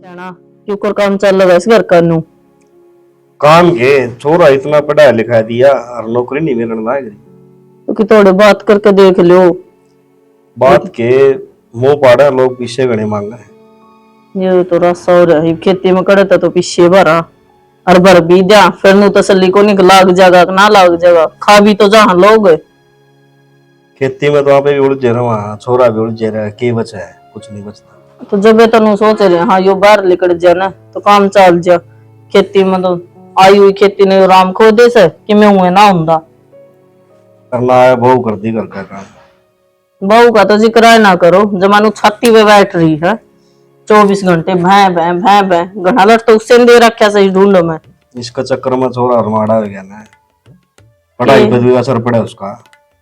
जाना क्यों कर काम चल रहा है इस घर का नू काम के छोरा इतना पढ़ा लिखा दिया और नौकरी नहीं मिलने लग रही। क्योंकि थोड़े बात करके देख लो। बात के मुंह पाड़ा लोग पीछे गणे मांगा है। ये तो रास्ता हो रहा है खेती में करे तो पीछे भरा और भर भी दिया फिर नू तसल्ली को नहीं लाग जाएगा ना लाग जाएगा खा भी तो जहां लोग खेती में तो आप भी उलझे रहो, वहां छोरा भी उलझे रहा है, के बचा है कुछ नहीं बचता। तो जब तो नू सोच रहे हाँ यो बाहर निकल जा ना तो काम चल जा खेती में तो आई हुई खेती ने राम खो दे से कि मैं हुए ना हुंदा करना है बहु कर दी घर का काम। बहू का तो जिक्र है ना करो जमानू छाती पे बैठ रही है 24 घंटे भै भै भै भै घना लट तो उससे दे रखा सही ढूंढो मैं इसका चक्कर में छोरा हरमाड़ा हो गया ना, पढ़ाई पे भी असर पड़ा उसका।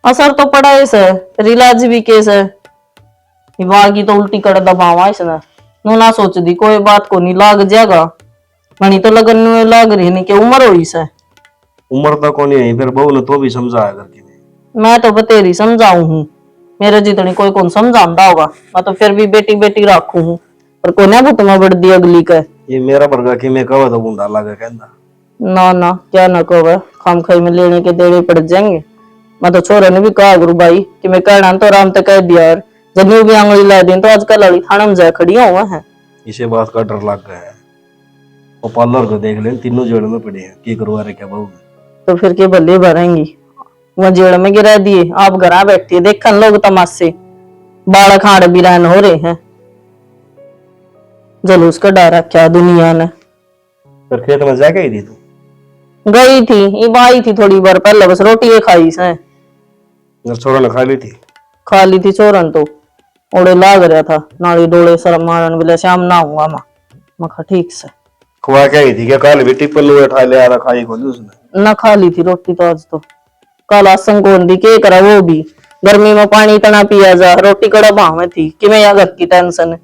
असर तो पड़ा है सर इलाज भी केस है की तो उल्टी कर दबावा इसने नू ना सोच दी कोई बात को नहीं लाग जाएगा मनी तो लगन में लाग रही नहीं कि उम्र हो से उम्र तो कोनी है फिर बहू ने तो भी समझाया करके मैं तो बतेरी समझाऊ हूँ मेरे जितनी कोई कौन समझाता होगा मैं तो फिर भी बेटी बेटी रखू हूँ पर कोई ना भुतमा बढ़ दी अगली का ये मेरा वर्गा की मैं कहा तो बूंदा लगा कहना ना ना क्या ना कहो खाम खाई में लेने के देने पड़ जाएंगे। मैं तो छोरे ने भी कहा गुरु भाई कि मैं कहना तो आराम तक कह दिया यार जन्यू भी आंगली ला दी तो आजकल लड़ी थाना में जा खड़ी हुआ है इसे बात का डर लग गया है। वो पार्लर को देख ले तीनों जेड़ में पड़े हैं की करवा रहे क्या बहू तो फिर के बल्ले भरेंगी वह जेड़ में गिरा दिए आप घर बैठती है देखन लोग तमाशे बाल खाड़ बिरान हो रहे हैं जलूस का डर रखा दुनिया ने। फिर खेत में जाके ही थी तू? गई थी ये आई थी थोड़ी बार पहले बस रोटी खाई से छोरा ने खा ली थी। खा ली थी चोरन तो ओड़े लाग रहा था नाली डोले सर मारन बोले शाम ना हुआ मैं ठीक से खुआ क्या ही थी क्या काल भी टिप्पल लोग उठा ले आ रहा खाई को उसने ना खा ली थी रोटी तो आज तो कल आसन को दी के करा वो भी गर्मी में पानी इतना पिया जा रोटी कड़ा भाव में थी कि मैं यहाँ घर की टेंशन है।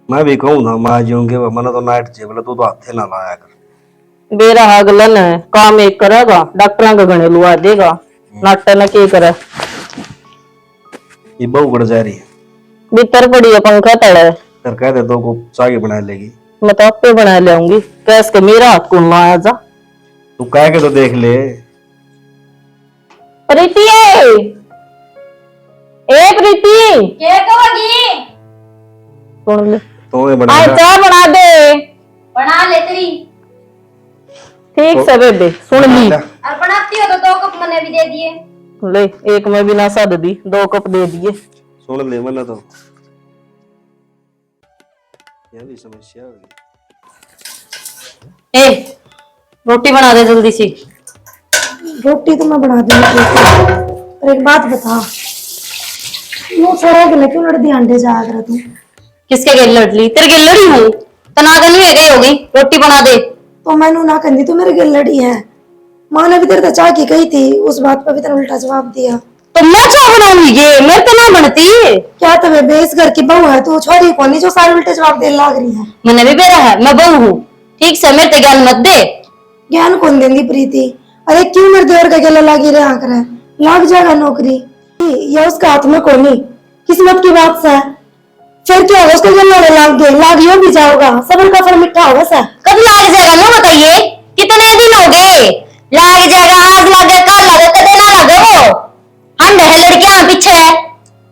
मैं भी कहूँ ना माँ जीऊंगे मैंने तो नाइट जे बोले तू तो हाथे ना लाया कर बेरा हगलन है काम एक करेगा डॉक्टर का गणे लुआ देगा नाट्य न के करे ये बहु बढ़ जा रही है भीतर पड़ी है पंखा तड़ा फिर कह दे तो को चाय बना लेगी मैं तो आपे बना ले आऊंगी कैस के मेरा हाथ कौन लाया जा तू कह के तो देख ले। प्रीति ए प्रीति क्या कहोगी? सुन ले तो बना आज चाय बना दे बना ले तेरी ठीक से बेबे सुन ली और बनाती हो तो 2 कप मैंने भी दे दिए। ले एक में भी ना सद दी 2 कप दे दिए सुन ले मैंने तो यह भी समस्या होगी। ए रोटी बना दे जल्दी सी। रोटी तो मैं बना दूंगी पर एक बात बता वो छोरा के लिए क्यों लड़ती अंडे जा रहा तू किसके गेल लड़ ली? तेरे गेल लड़ी हूँ तनागन ही गई होगी। रोटी बना दे तो मैनू ना कहती तू मेरे गिल लड़ी है। माँ ने भी तेरे तो चाह की कही थी उस बात पर भी तेरा उल्टा जवाब दिया। तो मैं चाह बनाऊंगी ये मेरे तो ना बनती। क्या तुम्हें बेस घर की बहू है तू छोरी को नहीं जो सारे उल्टे जवाब दे लाग रही है। मैंने भी बेरा है मैं बहू हूँ ठीक से मेरे तो ज्ञान मत दे। ज्ञान कौन देंदी प्रीति अरे क्यों मेरे देवर का गला लागी रहा करे लाग जाएगा नौकरी ये उसका हाथ में कोनी किस्मत की बात से फिर क्या होगा उसको गला लाग गए लाग यो भी जाओगा सबर का फल मिठा होगा सा कब लाग जाएगा ना बताइए कितने दिन हो गए? लाग जाएगा आज लागे कल लागे कदे ना लागे वो हम है लड़कियां पीछे है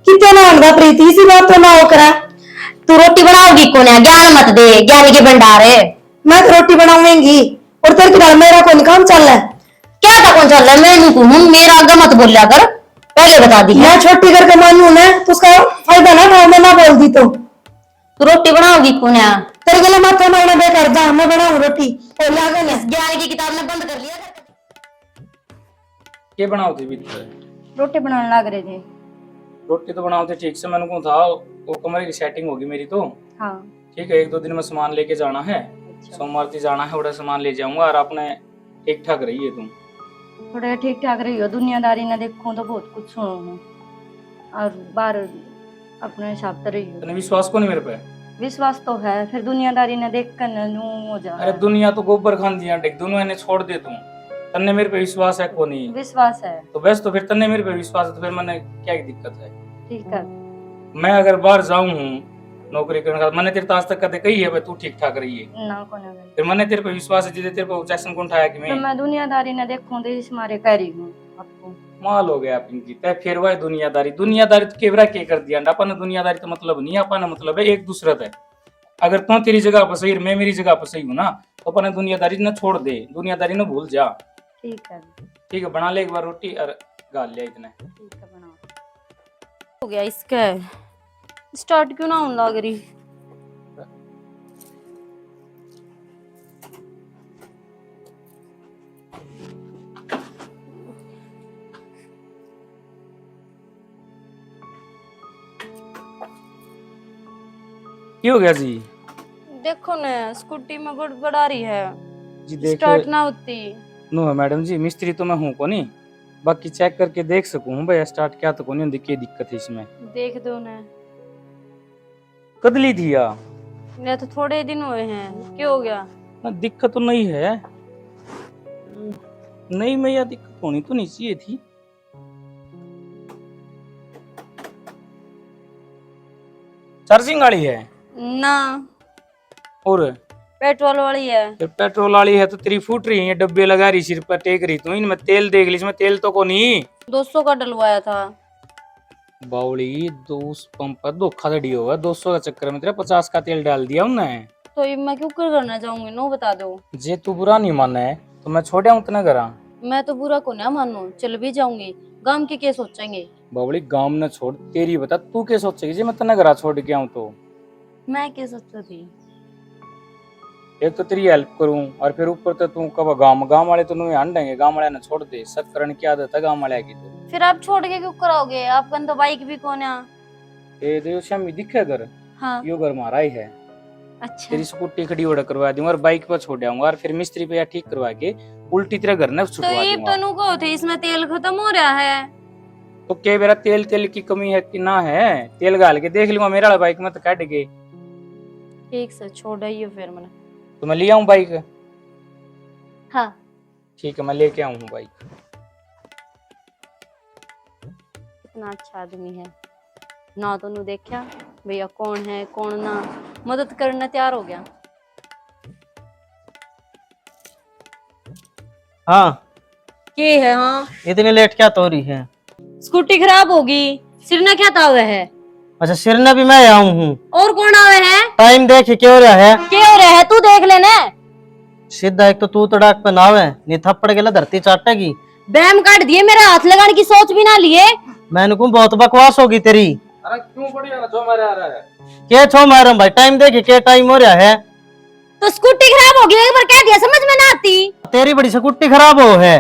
कितने ना होगा प्रीति इसी बात तो ना हो करा। तू रोटी बनाओगी कौन है? ज्ञान मत दे ज्ञान के भंडार है। मैं तो रोटी बनाऊंगी और तेरे के घर मेरा कौन काम चल रहा है। क्या था कौन चल रहा है? मैं नहीं हूँ मेरा आगे मत बोलिया कर पहले बता दी मैं छोटी करके मानू ना तो उसका फायदा ना उठाओ मैं ना बोल दी तो तू रोटी बनाओगी कौन है? तेरे के लिए माथा मारना बेकार जा मैं बनाऊं रोटी और लागन है ज्ञान की किताब ने बंद कर लिया। के बनाओ थे भी रोटी बनाने लग रहे थे। रोटी तो बनाओ थे ठीक से मैंने को था वो कमरे की सेटिंग होगी मेरी तो हाँ ठीक है 1-2 दिन में सामान लेके जाना है। सोमवार से जाना है बड़ा सामान ले जाऊंगा और आपने ठीक ठाक रही है तुम थोड़ा ठीक ठाक रही हो दुनियादारी ने देखो तो बहुत कुछ सुनो हूँ और बाहर अपने हिसाब से रही हो। तने विश्वास को नहीं मेरे पे? विश्वास तो है फिर दुनियादारी ने देख कर नू हो जा अरे दुनिया तो गोबर खान दिया टेक दोनों इन्हें छोड़ दे तुम तन्ने मेरे पे विश्वास है को नहीं? विश्वास है तो बस तो फिर तन्ने मेरे पे विश्वास है तो फिर मैंने क्या दिक्कत है? ठीक है मैं अगर बाहर जाऊं हूँ नौकरी करने का मैंने तेरे तो आज तक कदे कही है भाई तू ठीक ठाक रही है। ना को ना भाई फिर मैंने तेरे पे विश्वास है जिसे तेरे पे जैक्सन कौन उठाया कि तो मैं दुनियादारी ने देखूं तो इस मारे कह रही हूँ आपको। माल हो गया पिंकी तय फिर वह दुनियादारी दुनियादारी तो केवरा के कर दिया अपन ने दुनियादारी तो मतलब नहीं अपन ने मतलब है एक दूसरे तय। अगर तू तेरी जगह पर सही मैं मेरी जगह पर सही हूँ ना तो अपन ने दुनियादारी न छोड़ दे दुनियादारी न भूल जा। ठीक है बना ले एक बार रोटी और गाल लिया इतने। ठीक है बनाओ। हो गया इसका स्टार्ट क्यों ना होने लग रही। क्या हो गया जी? देखो ना स्कूटी में गड़बड़ आ रही है जी देख स्टार्ट ना होती। नो मैडम जी मिस्त्री तो मैं हूँ को नहीं बाकी चेक करके देख सकूँ भाई स्टार्ट क्या तो को नहीं क्या दिक्कत है इसमें। देख दो ना कदली थी या मेरा तो थोड़े दिन हुए हैं क्या हो गया। ना दिक्कत तो नहीं है नहीं मैं यार दिक्कत होनी तो नहीं चाहिए थी। चार्जिंग वाली है ना और पेट्रोल वाली है। फिर पेट्रोल वाली है तो तेरी फूट रही है डब्बे लगा रही सिर पर टेक रही तू इनमें तेल देख ली इसमें तेल तो को नहीं 200 का डलवाया था। बावली 2 पंप पर धोखाधड़ी होगा 200 का चक्कर में तेरा 50 का तेल डाल दिया उन्होंने। तो ये मैं क्यों करना चाहूंगी नो बता दो। जे तू बुरा नहीं माना है तो मैं छोड़ आऊं उतना करा। मैं तो बुरा को ना मानू चल भी जाऊंगी गांव के क्या सोचेंगे। बावली गांव न छोड़ तेरी बता तू क्या सोचेगी जे मैं तना करा छोड़ के आऊं तो। मैं क्या सोचती थी एक तो तेरी हेल्प करूं और फिर ऊपर तो तू कब गांव वाले तो नहीं हंडेंगे गांव वाले ने छोड़ दे सब करने की आदत है गांव वाले की तो। फिर आप छोड़ के क्यों कराओगे आपका तो बाइक भी कौन है। ए देव श्यामी दिखे घर हाँ यो घर हमारा ही है। अच्छा तेरी स्कूटी खड़ी ओढ़ करवा दूंगा और बाइक पर छोड़ आऊंगा और फिर मिस्त्री पे या ठीक करवा के उल्टी तेरे घर न तो छुटवा ये दूंगा। तनु को थे इसमें तेल खत्म हो रहा है। तो क्या मेरा तेल तेल की कमी है कि ना है तेल गाल के देख लूंगा मेरा बाइक में तो काट के। ठीक से छोड़िए फिर मैंने। तो मैं ले आऊं बाइक। हाँ ठीक है मैं लेके आऊं बाइक। कितना अच्छा आदमी है ना तो देखा भैया कौन है कौन ना मदद करने तैयार हो गया। हाँ के है हाँ इतनी लेट क्या तो रही है। स्कूटी खराब होगी सिर ने क्या तावे है। अच्छा सिरने भी मैं आऊं हूँ और कौन आवे है टाइम देख क्यों रहा है। क्या हो रहा है तू देख लेना। सीधा एक तो तू तड़ाक पे नाव है नहीं थप्पड़ के धरती चाटेगी। बैम काट दिए मेरे हाथ लगाने की सोच भी ना लिए। मैंने को बहुत बकवास होगी तेरी। अरे क्यों बढ़िया जो मारे आ रहा है के छो मारम भाई टाइम देख के टाइम हो रहा है। तो स्कूटी खराब होगी एक बार कह दिया समझ में ना आती। तेरी बड़ी स्कूटी खराब हो है।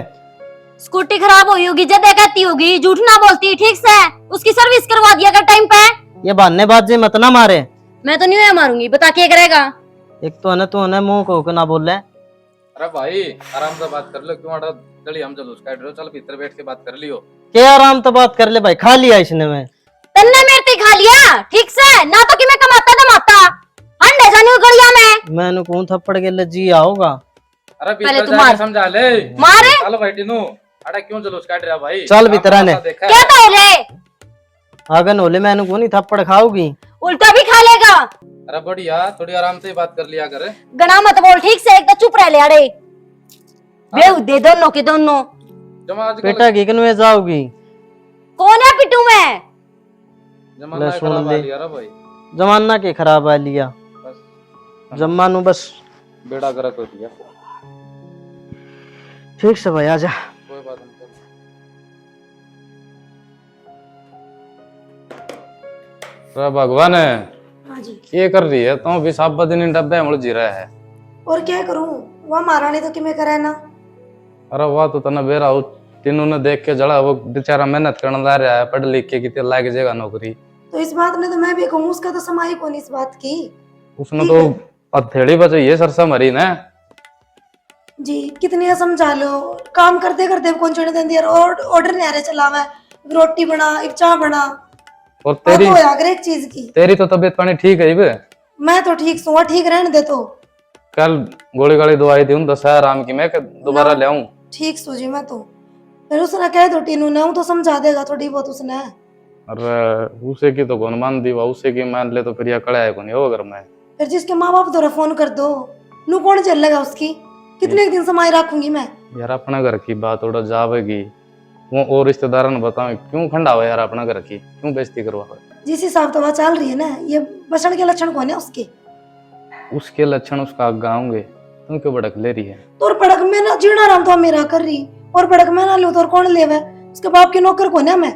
स्कूटी खराब हुई होगी जब कहती होगी झूठ ना बोलती ठीक से उसकी सर्विस करवा दिया कर टाइम पे। ये बहानेबाजी मत ना मारे। मैं तो नहीं मारूंगी बता क्या करेगा। एक तो है ना तू है ना मुंह को ना बोल ले। अरे भाई आराम से बात कर लो क्यों अड़ा जल्दी हम जुलूस काट रहे हो चल भीतर बैठ के बात कर लियो। क्या आराम तो बात कर ले भाई खा लिया इसने मैं। तन्ने मेरे ते खा लिया ठीक से ना तो कि मैं कमाता दमाता अंडे जानी गड़िया में। मैंने को थप्पड़ के ले जी आओगा। अरे पहले भीतर तू जाके मार। समझा ले मारे चल भाई टीनू अड़ा क्यों जुलूस काट रहा भाई। चल भीतर आने। देखा क्या तो रे आगन होले मैंने को नहीं थप्पड़ खाओगी। उल्टा भी खा लेगा। अरे बढ़िया थोड़ी आराम से बात कर लिया कर। गना मत बोल ठीक से एक तो चुप रह ले अड़े बेहू दे दोनों के दोनों। जमा आजकल बेटा गिगन में जाओगी। कौन है पिटू में। जमाना ले सुन खराब ले। आ लिया रे भाई जमाना के खराब आ लिया बस जमानू बस। बेड़ा गरक हो दिया ठीक से भाई आजा। कोई बात नहीं चल। अरे भगवान हाँ जी ये कर रही है तो भी सब दिन डब्बे मुड़ जी रहा है। और क्या करूं वह महारानी तो कि मैं करे ना। अरे वाह तो तना बेरा हो तीनों ने देख के जड़ा वो बेचारा मेहनत करने ला रहा है पढ़ लिख के कितने लाग जाएगा नौकरी। तो इस बात ने तो मैं भी कहूँ उसका तो समाई कौन इस बात की। उसने तो हथेली बचाई है सरसा मरी ने। जी कितनी समझा लो काम करते करते कौन चढ़ने देंदी है और ऑर्डर नहीं आ रहे चलावे रोटी बना एक चाय बना और और तेरी तो अगर एक चीज की तेरी तो तबीयत पानी ठीक है बे। मैं तो ठीक सू ठीक रहने दे तो कल गोली गाली दवाई दी दस आराम की मैं दोबारा ले आऊं। ठीक सू जी मैं तो फिर उसने कह दो टीनू ने तो समझा देगा थोड़ी बहुत उसने। अरे उसे की तो कौन मान दी वा, उसे की मान ले तो फिर यह कड़ा है कौन हो घर में। फिर जिसके माँ बाप दोरा फोन कर दो, नू कौन चलेगा उसकी? कितने दिन समाई रखूंगी मैं? यार अपना घर की बात उड़ा जावेगी, वो और रिश्तेदारों ने बताओ क्यों खंडावा यार, अपना घर की क्यों बेइज्जती करवा। जिस हिसाब तो वह चल रही है ना, ये बसण के लक्षण कौन है उसके? उसके लक्षण उसका गाऊंगे, तुम क्यों भड़क ले रही है। तोर पड़क में ना जीना राम तो मेरा कर रही, और पड़क में ना लो तो कौन लेवे? उसके बाप के नौकर कौन है मैं?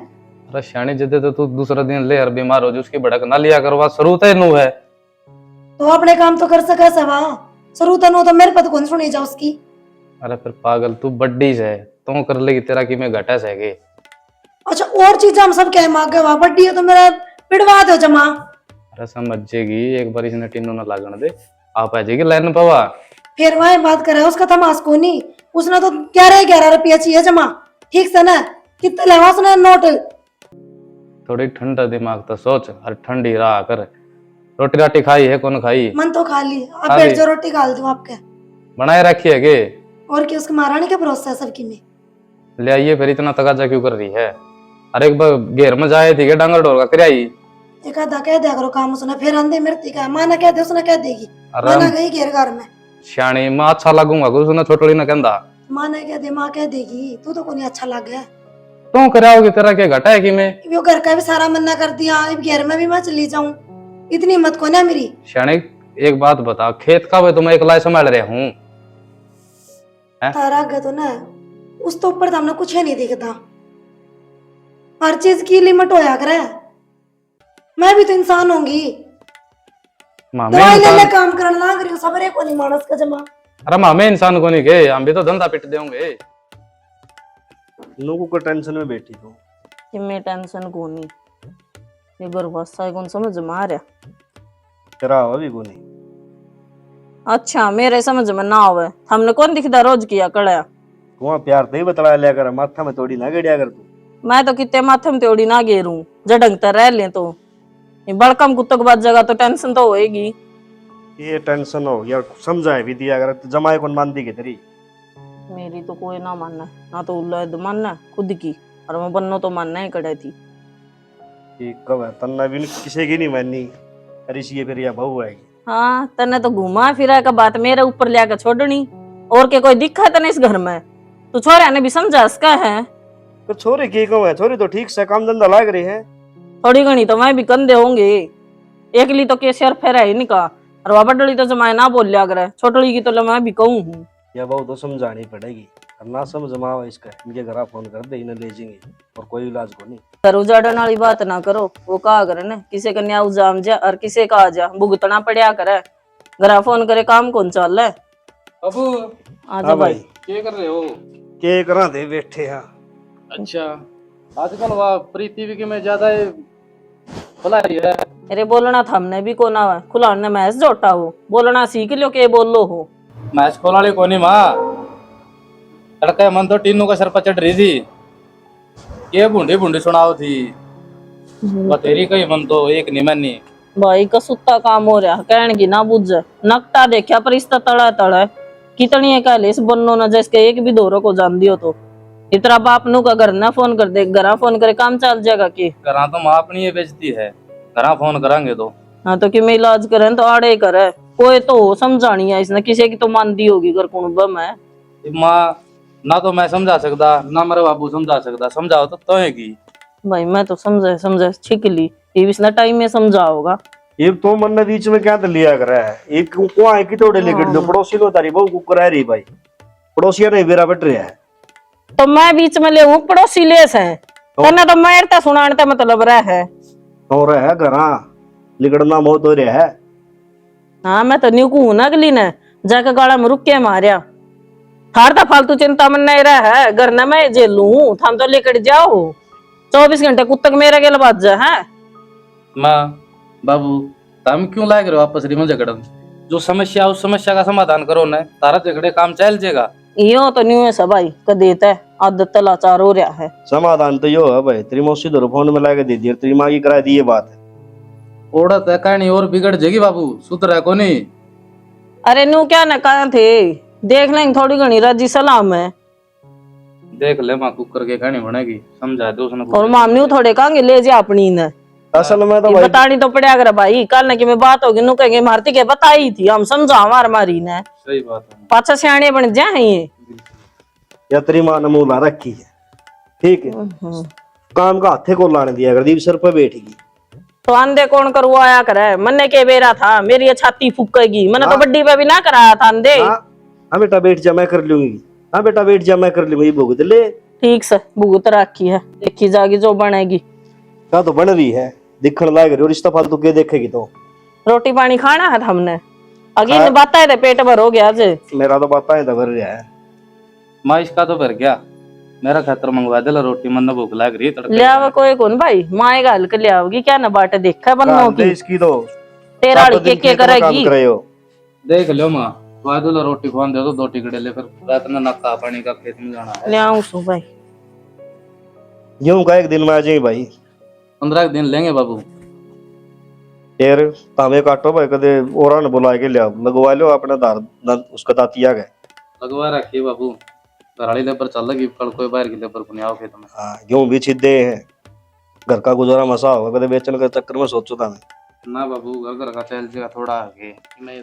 अरे शानी जदे तो तू दूसरा दिन ले यार बीमार हो जो, उसकी भड़क ना लिया करवा, शुरू तय नू है। तो अपने काम तो कर सका सवा, सरूतन हो तो मेरे पत कौन सुनी जा उसकी? अरे फिर पागल तू बड्डी से तू कर लेगी, तेरा की मैं घटा सके। अच्छा और चीज हम सब कह मांगे वा, बड्डी है तो मेरा पिड़वा दो जमा। अरे समझेगी, एक बार इसने टीनू ना लागण दे, आप आ जाएगी लाइन पवा। फिर वह बात करे उसका थमास को नहीं, उसने तो 11 रुपया चाहिए जमा, ठीक से ना? कितने लेवा उसने नोट? थोड़ी ठंडा दिमाग तो सोच, और ठंडी रहा कर। रोटी राटी खाई है कौन खाई? मन तो खा ली, अब खा बैठ ली। जो रोटी गाल दूं आपके। बनाए रखी है के? और क्या उसके महारानी के भरोसा है सबकी में? ले आइए, फिर इतना तकाजा क्यों कर रही है? अरे एक बार घेर में जाए थी के डांगर डोर का कराई। एक आधा कह दिया करो काम उसने, फिर अंधे मृत्यु का माना कह दे उसने कह देगी, अरे माना गई घेर घर में, श्याणी मैं अच्छा लगूंगा कुछ ना, छोटड़ी ना कहता माना कह दे माँ कह देगी, तू तो कोई अच्छा लग गया। तू कराओगी, तेरा क्या घटा है कि मैं? वो घर का भी सारा मन्ना कर दिया, अब घेर में भी मैं चली जाऊं, इतनी मत को ना मेरी। श्याणी एक बात बता, खेत का वे तो मैं एकला संभाल रहा हूँ। तारा गया तो ना, उस तो ऊपर तो हमने कुछ है नहीं दिखता, हर चीज की लिमिट होया करे। मैं भी तो इंसान होंगी, मामे दवाई ले ले इंसान, काम करने लाग रही हूँ, सबरे को नहीं मानस का जमा। अरे मामे इंसान को नहीं गए, हम भी तो धंधा पिट देंगे। लोगों को टेंशन में बैठी तो कि मैं टेंशन को नहीं, ये गर्भाशय कौन समझ में आ रहा। तेरा अभी को नहीं। अच्छा मेरे समझ में ना आवे, हमने कौन दिखता रोज किया कड़ा। वहाँ प्यार तो ही बतला लिया कर, माथा में थोड़ी ना गड़िया कर तू। मैं तो कितने माथे में तेड़ी ना गेरू, जडंग तर रह ले तो ये बड़कम कुत्तों के बाद जगह तो टेंशन तो होएगी। ये टेंशन हो यार, समझाए भी दिया अगर जमाए कौन मान दी के तेरी। मेरी तो कोई ना मानना है, ना तो उल्लाद मानना है खुद की, और मैं बन्नो तो मानना ही कड़े थी। ये कब है तन्ना भी किसी की नहीं माननी, अरे ये फिर यह बहू आएगी। हाँ तने तो घुमा फिरा का बात मेरे ऊपर लिया कर छोड़नी, और के कोई दिखा है तने इस घर में? तू छोरा ने भी समझा इसका है। तो छोरे की कहो है, छोरी तो ठीक से काम धंधा लाग रही है। थोड़ी घनी तो मैं भी कंधे होंगे, एकली तो के शेर फेरा ही निका, और वह बड़ली तो जमाए ना बोल लिया करे, छोटली की तो मैं भी कहूँ हूँ। यह बहू तो समझानी पड़ेगी, और ना समझ मावा इसका, इनके घर फोन कर दे, इन्हें ले जाएंगे, और कोई इलाज को नहीं। घर उजाड़न वाली बात ना करो, वो कहा करे ना किसी का न्याय उजाम जा और किसी का आ जा भुगतना पड़िया करे, घर फोन करे काम कौन चल है। अबू आजा भाई। क्या कर रहे हो? के करा दे बैठे हैं। अच्छा आजकल वह प्रीति भी में ज्यादा बुला रही है। अरे बोलना था हमने भी कोना है, खुला ने मैच जोटा हो, बोलना सीख लियो के बोल लो हो। मैच खोलाड़ी कोनी माँ, लड़का मन तो टीनू का सर पर चढ़ रही थी, ये बूंदी बूंदी सुनाओ थी, तेरी कही मन तो एक निमनी। भाई का सुत्ता काम हो रहा, कहने की ना बुझ नकटा देखा पर इस तड़ा तड़ा कितनी है कहले इस बन्नो न जैसे एक भी दोरो को जान दियो तो इतना बाप नु का घर ना फोन कर दे, घर फोन करे काम चल जाएगा की। घरा तो माँ अपनी ये बेचती है, घरा फोन करांगे तो। हाँ तो कि मैं इलाज करें तो आड़े करे, कोई तो हो समझानी है इसने, किसी की तो मानदी होगी घर कुणबम है। माँ ना तो मैं समझा सकता ना मेरे बाबू समझा सकता, समझाओ तो है की। भाई मैं तो समझे छिकली, ये इसने टाइम में समझा होगा। ये तो मन ने बीच में क्या तो लिया कर रहा है, एक को आए की तोड़े लेकर जो पड़ोसी लो तारी बहू को करा रही भाई, पड़ोसिया ने बेरा बट रहा है। तो मैं बीच में ले हूँ, पड़ोसी लेस है तन्ने तो मारता सुनाता मतलब रहा है। हो रहा है घरा लिगड़ना मौत हो रहा है। हाँ मैं तो न्यू हूं ना अगली ने जाके गाड़ा में रुक के मारिया, थार तो फालतू चिंता मन नहीं रहा है, घर न मैं जेल लू थम तो लेकर जाओ 24 घंटे कुत्तक मेरे गेल बात जा है। माँ बाबू तुम क्यों लाग रहे हो आपस में झगड़न? जो समस्या उस समस्या का समाधान करो ना, तारा झगड़े काम चल जाएगा। यो तो न्यू है सब भाई क देता है, आदत लाचार हो रहा है। समाधान तो यो है भाई, तेरी मौसी तो फोन में लाके दे दी, तेरी माँ की करा दी ये बात है। ओढ़त है कहानी और बिगड़ जाएगी बाबू, सुधर है को नहीं। अरे नू क्या न कहा थे, देख लेंगे थोड़ी घनी राजी सलाम है। देख ले माँ कुकर के कहनी बनेगी, समझा दो उसने और मामनी थोड़े कहेंगे ले जा अपनी ने असल में तो ये भाई बतानी तो पड़ेगा अगर भाई कल न कि मैं बात होगी नु कहेंगे मारती के बताई थी हम समझा हमार मारी ने सही बात है। पाछा सियाणे बन जाए ये या तेरी माँ ने मुंह ला रखी है, ठीक है, काम का हाथे को लाने दिया, अगर सर पे बैठेगी तो अंधे कौन करवाया करे, मन्ने के बेरा था मेरी छाती फूकेगी, मैंने तो बड्डी पे भी ना कराया था अंधे। हाँ बेटा बैठ जा मैं कर लूंगी, हाँ बेटा बैठ जा मैं कर लूंगी, भुगत ले। ठीक से भुगत रखी है, देखी जाएगी जो बनेगी। क्या तो बन रही है, दिखने लायक रही, और रिश्ता फालतू के देखेगी तो रोटी पानी खाना है हमने अगी ने बात है पेट भर हो गया जे मेरा तो बात है भर रहा है। माँ इसका तो भर गया, मेरा खातर मंगवा दे ला रोटी, मन भूख लग रही है। ले आवे कोई कौन भाई माए गाल के ले आओगी क्या ना बाटे देखा बननो की इसकी तो तेरा के करेगी देख लो माँ, खवा दो ला रोटी, खवा दे दो 2 टिकड़े ले, फिर रात में नक्का पानी का खेत में जाना है। ले आऊं सु भाई यूं का एक दिन में आ जाए भाई, 15 दिन लेंगे बाबू। फिर तावे काटो भाई, कदे और ने बुला के ले आओ, लगवा लो अपने दार उसका दातिया गए लगवा रखिए बाबू, घराड़ी लेबर चल लगी, कल कोई बाहर की लेबर को नहीं आओ खेत में। हाँ यूं भी छिदे हैं, घर का गुजारा मसा होगा, कदे बेचने के चक्कर में सोचो था मैं ना बाबू, घर का चल जाएगा थोड़ा आगे, मैं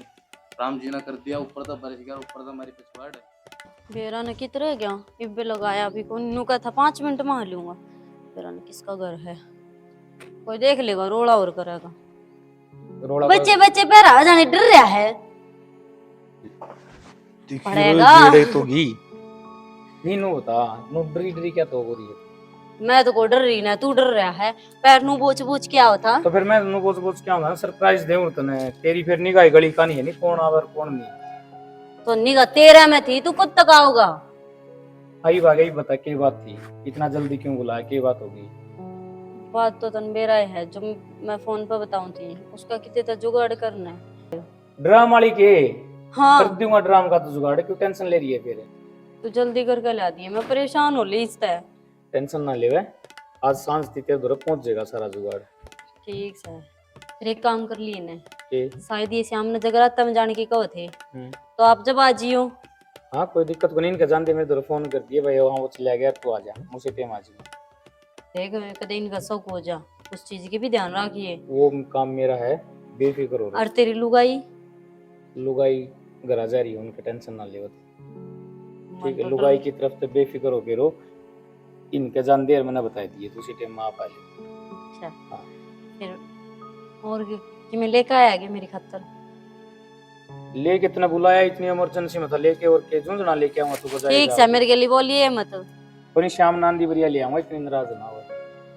राम जी ने कर दिया, ऊपर तो बरस गया, ऊपर तो हमारी पिछवाड़ है। बेरा ने कितने गया इब्बे लगाया अभी कौन नु का था 5 मिनट में आ लूंगा। बेरा ने किसका घर है, कोई देख लेगा रोड़ा और करेगा। बच्चे बच्चे पैर आ जाने डर रहा है पड़ेगा तो घी नहीं नो होता, नो डरी डरी क्या तो हो रही है। मैं तो को डर रही ना, तू डर रहा है, पैर नु बोच बोच क्या होता। तो फिर मैं नो बोझ बोझ क्या होना, सरप्राइज देऊं तने, तेरी फिर निगाह गली का नहीं है, नहीं कौन आवर कौन नहीं। तो निगाह तेरा में थी, तू कब तक आओगा। आई भाई बता क्या बात थी, इतना जल्दी क्यों बुलाया, क्या बात होगी। बात तो तन बेरा है, जो मैं फोन पे बताऊं थी उसका कितने तक जुगाड़ करना है। ड्राम वाली के हाँ कर दूंगा, ड्राम का तो जुगाड़, क्यों टेंशन ले रही है फिर। तू जल्दी करके ला दिए, मैं परेशान हो ली इस तरह। टेंशन ना ले, आज सांझ तेरे घर पहुंच जाएगा सारा जुगाड़। ठीक है फिर एक काम कर लिए ने, के शायद ये श्याम ने जगराता में जाने की कहो थे, तो आप जब आ जियो। हाँ कोई दिक्कत को नहीं, इनका जानते मेरे घर फोन कर दिए भाई वहाँ वो चला गया, तू आ जा मुझसे टाइम आ जाएगा। देख कदे इनका शौक हो जा, उस चीज की भी ध्यान रखिए। वो काम मेरा है, बेफिक्र हो और तेरी लुगाई लुगाई घर आ जा रही है, उनका टेंशन ना ले, ठीक है। लुगाई की तरफ से बेफिक्र हो के रो, इनके जान देर मैंने बता दिए, तो उसी टाइम में आप आ ले। अच्छा फिर और कि मैं लेकर आया कि मेरी खातर ले कितना बुलाया, इतनी इमरजेंसी में था, लेके और के जूझना लेके आऊंगा तू बजाएगा। ठीक है मेरे के लिए बोलिए मत, कोई शाम नांदी बढ़िया ले आऊंगा, इतनी नाराज ना हो।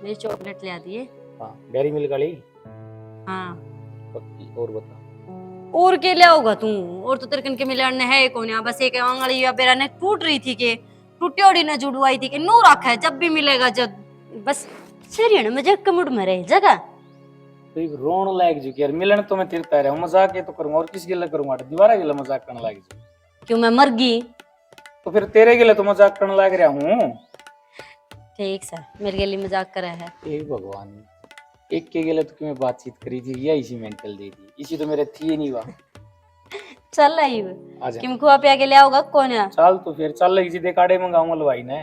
मेरी चॉकलेट ले दिए। हाँ डेयरी मिल्क वाली हाँ पक्की। और बता और के ले आओगा तू, और तो तेरे के मिलने है कौन यहाँ, बस एक आंगली या बेरा ने टूट रही थी के टूटी ओड़ी ने जुड़वाई थी कि नू रखा है, जब भी मिलेगा जब बस शरीर में जग मुड़ में रहे जगह। तो एक रोन लायक जो यार, मिलन तो मैं तेरे पैर हूं, मजाक ये तो करूंगा, और किस गिला करूंगा, दीवारा गिला मजाक करने लायक जो। क्यों मैं मर गई, तो फिर तेरे गिला तो मजाक करने लायक रहा हूं। ठीक है मेरे के लिए मजाक करे है। हे भगवान, एक के गिला तो क्यों बातचीत करी थी, या इसी मेंटल दे दी, इसी तो मेरे थी नहीं वाह। चल आई आजा किम खुआ पिया के ले आओगा कौन है। चल तो फिर चल लगी सीधे काड़े मंगाऊंगा लवाई ने,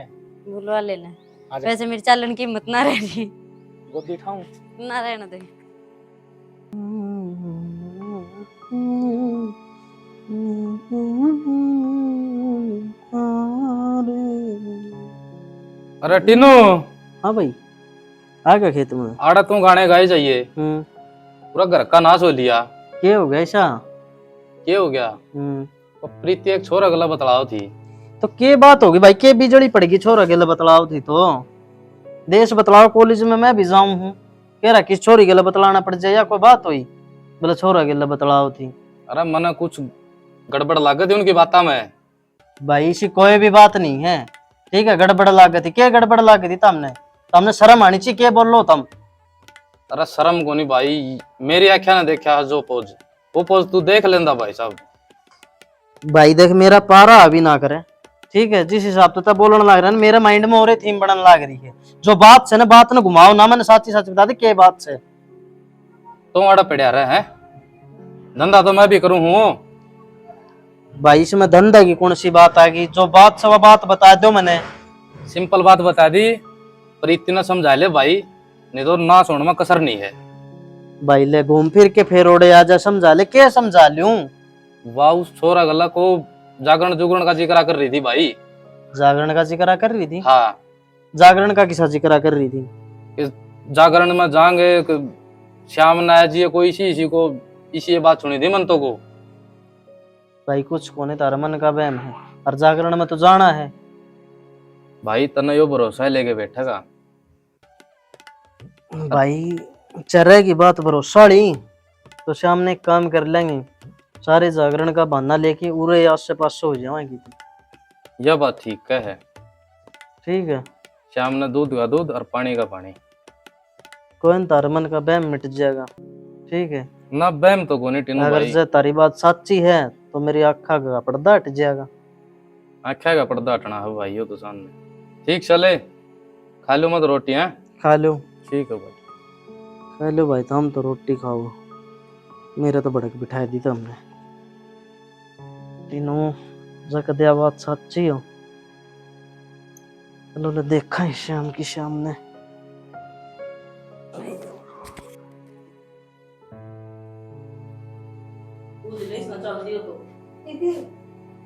बुलवा लेना। आजा वैसे मेरी चालन की हिम्मत ना रही, गोदी ठाऊं ना रहना दे। अरे टीनू, हाँ भाई आ गया खेत में। आड़ा तू गाने गाए चाहिए, पूरा घर का नाश हो लिया। क्या हो गया ऐसा? क्या हो गया? वो प्रीति एक छोरा गला बतलाओ थी। तो के बात होगी भाई, के बिजड़ी पड़ेगी, छोरा के लिए बतलाओ थी तो देश बतलाओ, कॉलेज में मैं भी जाऊं हूँ, कह रहा किस छोरी के लिए बतलाना पड़ जाए, या कोई बात हुई बोले छोरा के लिए बतलाओ थी। अरे मना कुछ गड़बड़ लागत है उनकी बात में। भाई इसी कोई भी बात नहीं है, ठीक है। गड़बड़ लागत थी, क्या गड़बड़ लागत थी तुमने शर्म आनी चाहिए, क्या बोल लो तुम। अरे शर्म को नहीं भाई, मेरी आख्या ने देखा जो पोज, वो पोज तू देख लेंदा भाई साहब। भाई देख मेरा पारा अभी ना करे, ठीक है। जिस हिसाब से बोलने लग रहा है मेरे माइंड में और थीम बनने लग रही है, जो बात से ना बात न घुमाओ ना, मैंने साची सच बता दी क्या बात से। तुम आड़ा पड़ा रहे हैं, धंधा तो मैं भी करूं हूँ भाई इसमें धंधा की कौन सी बात आ गई, जो बात से वो बात बता दो मैंने, सिंपल बात बता दी, पर इतना समझा ले भाई, नहीं तो ना सुन में कसर नहीं है। भाई ले घूम फिर के फिर ओड़े आजा, समझा ले। क्या समझा लूं? वाह, उस छोरा गला को जागरण जुगरण का जिक्र कर रही थी भाई। जागरण का जिक्र कर रही थी? हाँ, जागरण का किसा जिक्र कर रही थी? इस जागरण में जाएंगे, श्याम नायक जी कोई इसी को इसी बात सुनी थी मन तो को। भाई कुछ कोने तारा मन का बहम है, और जागरण में तो जाना है। भाई तना यो भरोसा लेके बैठेगा भाई चरे की बात भरोसा ली तो सामने एक काम कर लेंगे, सारे जागरण का बहाना लेके उरे आस पास हो जाएंगे। यह बात ठीक है। ठीक है, श्याम ने दूध का दूध और पानी का पानी। कोई तारा मन का बहम मिट जाएगा। ठीक है ना बैम तो कोनी टिनू अगर भाई। जे तारी बात सच्ची है तो मेरी आँखा का पर्दा हट जाएगा। आख्या का पर्दा हटना है भाई, यो तो सामने। ठीक चले, खा लो मत रोटी है। खा लो। ठीक है भाई। खा लो भाई, तो हम तो रोटी खाओ। मेरा तो भड़क बिठाई दी तुमने तीनों। जक दिया बात सच्ची हो, चलो ले देखा है शाम की शाम ने। दीदी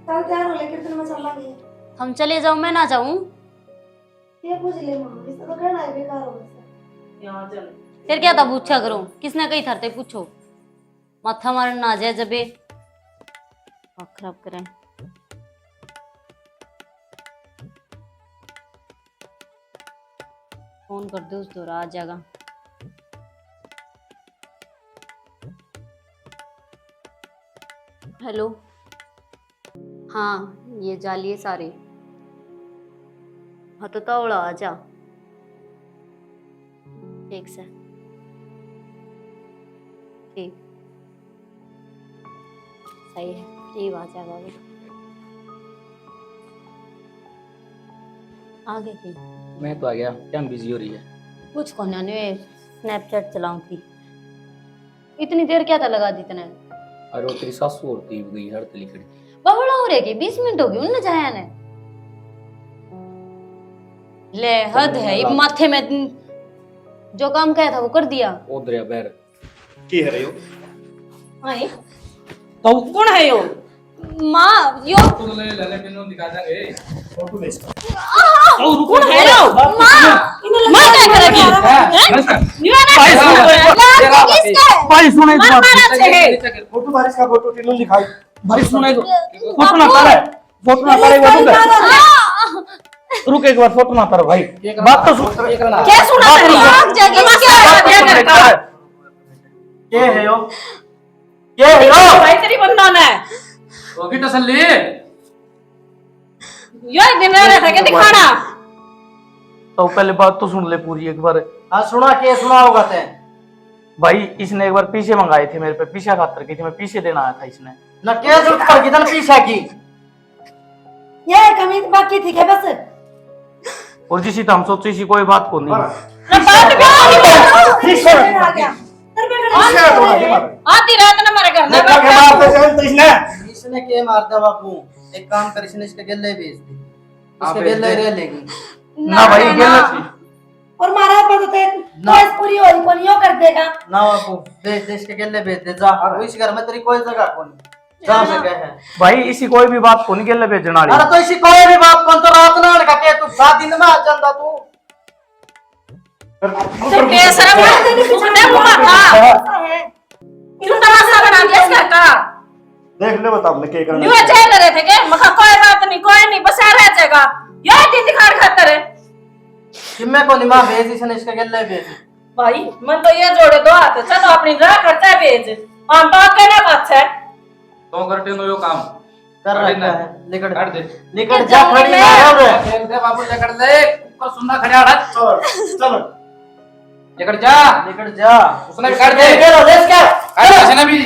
कल तैयार हो लेकर फिर मैं चल लांगे। हम चले जाऊं, मैं ना जाऊं? ये पूछ ले मम्मा, इससे तो कहना है बेकार हो गया। फिर क्या था पूछा करो, किसने कही थरते पूछो, माथा मारन ना जाए जबे खराब करें। फोन कर दो, उस दौरा आ जाएगा। हेलो, हाँ ये जालिए सारे। हाँ तो तवड़ा आ जा। ठीक से, ठीक सही है, ठीक आ जाएगा अभी। आगे की मैं तो आ गया, क्या बिजी हो रही है? कुछ को ना, स्नैपचैट चलाऊं थी। इतनी देर क्या था लगा दी तने? अरे वो तेरी सासू और थी गई हर तली खड़ी। बबड़ा हो रहे के 20 मिनट हो गए उन जाया ने। ले हद है, ये माथे में जो काम कहा था वो कर दिया। ओ दरिया बैर की है रे यो? आई तो कौन है यो? माँ यो तो ले ले किनो दिखा देंगे फोटो भेज। कौन है यो? माँ क्या करेगी? भाई सुने इस बात फोटो बारिश का फोटो टिनू दिखाई। भाई सुने तो फोटो ना तारे, फोटो ना तारे वो तो रुक एक बार, फोटो ना तारे भाई, बात तो सुन। क्या सुना तेरी आग जागी क्या करता है? क्या है यो? क्या है यो? भाई तेरी बंधन है होगी तसल्ली। यो एक दिन रह था के दिखाना। तो पहले बात तो सुन ले पूरी एक बार। हाँ सुना, क्या सुना होगा ते? भाई इसने एक बार पीछे मंगाए थे मेरे पे, पीछे खातर की थी, मैं पीछे देना आया था इसने। ना क्या जरूरत पड़ गई तन पीछा की? ये कमी बाकी थी क्या बस? और जिसी तो हम सोची सी कोई बात को नहीं। आधी रात ना मारे घर इसने क्या मार दिया बापू? एक काम कर, इसने इसके गले भेज दी, इसके गले रह लेगी ना भाई गलत। और मारा पड़ते तो इस पूरी होली को नहीं कर देगा ना बापू। भेज दे, इसके गले भेज दे जा। वो इस घर में तेरी कोई जगह कौन जा सके है भाई इसी कोई भी बात को नहीं गले भेजना। अरे तो इसी कोई भी बात कौन तो रात ना का के तू 7 दिन में आ जांदा तू। तो बेशरम मुझे मुआ था क्यों तमाशा बना दिया इस घर का? देख ले बता हमने क्या करना न्यू चाहे रहे थे के मखा कोई बात नहीं, कोई नहीं, बस आ रह जाएगा ये दिन दिखाड़ खातर है किम्मे को निमा भेज, इसने इसके गले भेज। भाई मन तो ये जोड़े दो हाथ, चलो अपनी राह करता है भेज, हम बात कहना बात है तो करते नो यो काम कर रहा है। निकल काट दे, निकल जा, खड़ी ना रे। खेल दे बाबू, लेकर ले ऊपर सुनना खड़ा रहा। चलो लेकर जा, निकल जा, उसने भी काट दे। ले क्या काट दे भी।